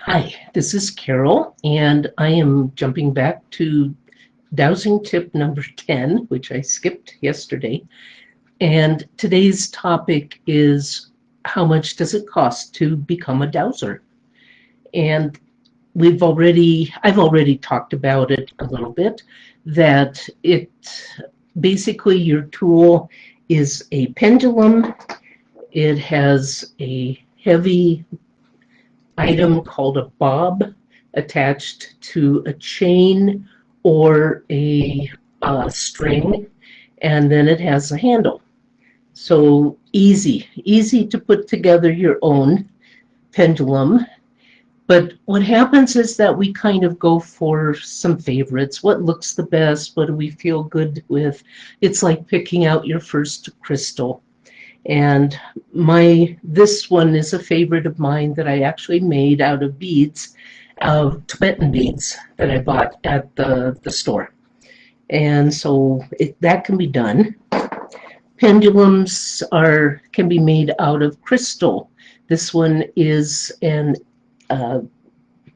Hi, this is Carole, and I am jumping back to dowsing tip number 10, which I skipped yesterday. And today's topic is how much does it cost to become a dowser? And I've already talked about it a little bit, that basically your tool is a pendulum. It has a heavy item called a bob attached to a chain or a string, and then it has a handle. So easy to put together your own pendulum. But what happens is that we kind of go for some favorites. What looks the best? What do we feel good with? It's like picking out your first crystal. And this one is a favorite of mine that I actually made out of beads, of Tibetan beads that I bought at the store. And so that can be done. Pendulums can be made out of crystal. This one is an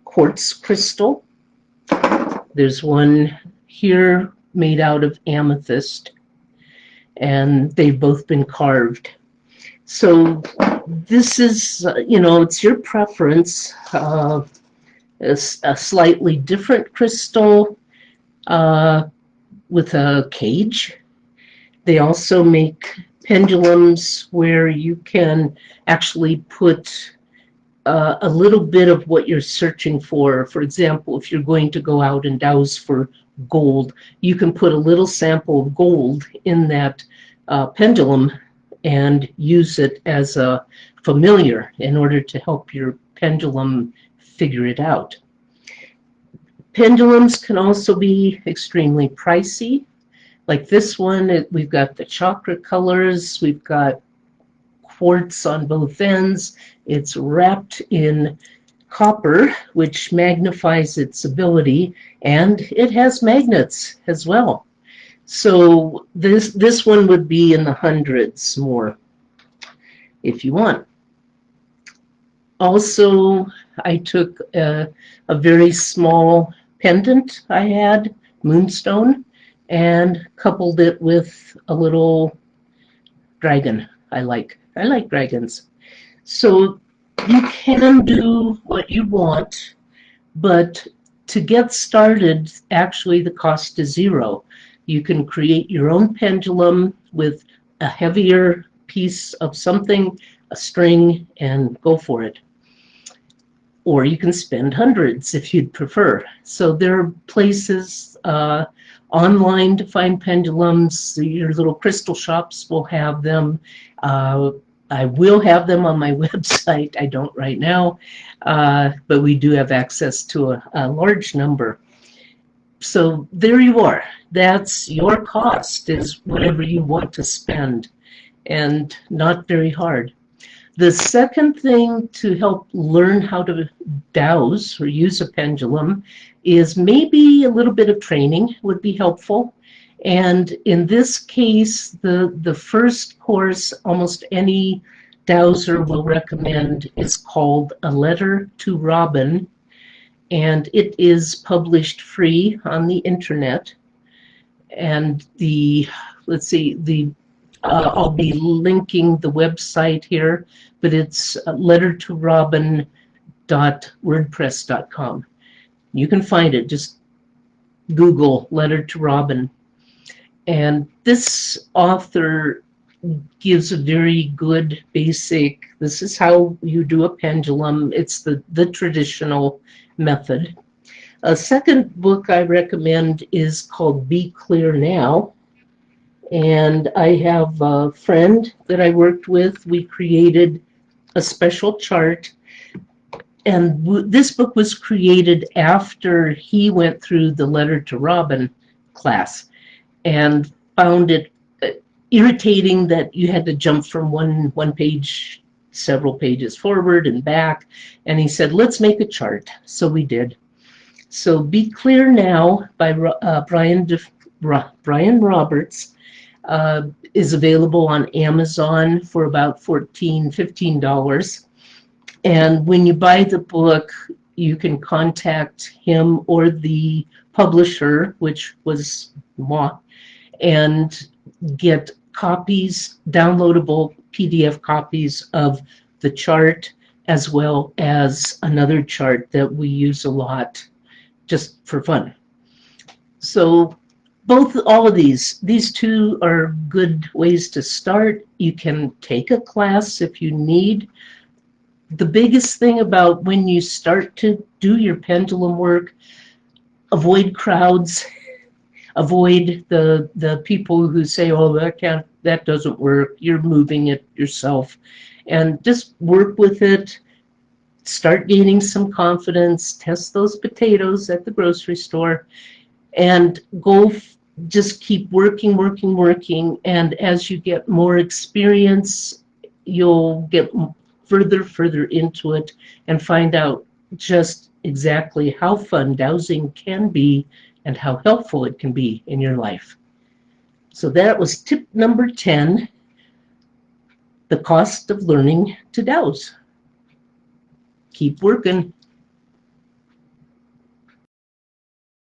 quartz crystal. There's one here made out of amethyst, and they've both been carved. So this is, it's your preference. A slightly different crystal with a cage. They also make pendulums where you can actually put a little bit of what you're searching for. For example, if you're going to go out and dowse for gold, you can put a little sample of gold in that pendulum and use it as a familiar in order to help your pendulum figure it out. Pendulums can also be extremely pricey. Like this one, we've got the chakra colors, we've got quartz on both ends. It's wrapped in copper, which magnifies its ability, and it has magnets as well. So this one would be in the hundreds more if you want. Also, I took a very small pendant I had, moonstone, and coupled it with a little dragon. I like dragons. So you can do what you want, but to get started, actually the cost is zero. You can create your own pendulum with a heavier piece of something, a string, and go for it. Or you can spend hundreds if you'd prefer. So there are places online to find pendulums. Your little crystal shops will have them. I will have them on my website. I don't right now, but we do have access to a large number. So there you are. That's your cost, is whatever you want to spend, and not very hard. The second thing to help learn how to dowse or use a pendulum is maybe a little bit of training would be helpful. And in this case, the first course almost any dowser will recommend is called A Letter to Robin, and it is published free on the internet. And I'll be linking the website here, but it's lettertorobin.wordpress.com. You can find it. Just Google Letter to Robin. And this author gives a very good basic, this is how you do a pendulum. It's the traditional method. A second book I recommend is called Be Clear Now. And I have a friend that I worked with. We created a special chart. And this book was created after he went through the Letter to Robin class and found it irritating that you had to jump from one page several pages forward and back. And he said, let's make a chart. So we did. So Be Clear Now by Brian Roberts is available on Amazon for about $15. And when you buy the book, you can contact him or the publisher, which was Ma, and get copies, downloadable PDF copies of the chart, as well as another chart that we use a lot just for fun. So all of these two are good ways to start. You can take a class if you need. The biggest thing about when you start to do your pendulum work, avoid crowds, avoid the people who say, oh, that doesn't work, you're moving it yourself, and just work with it. Start gaining some confidence, test those potatoes at the grocery store, and just keep working. And as you get more experience, you'll get further into it and find out just exactly how fun dowsing can be and how helpful it can be in your life. So that was tip number 10, the cost of learning to dowse. Keep working.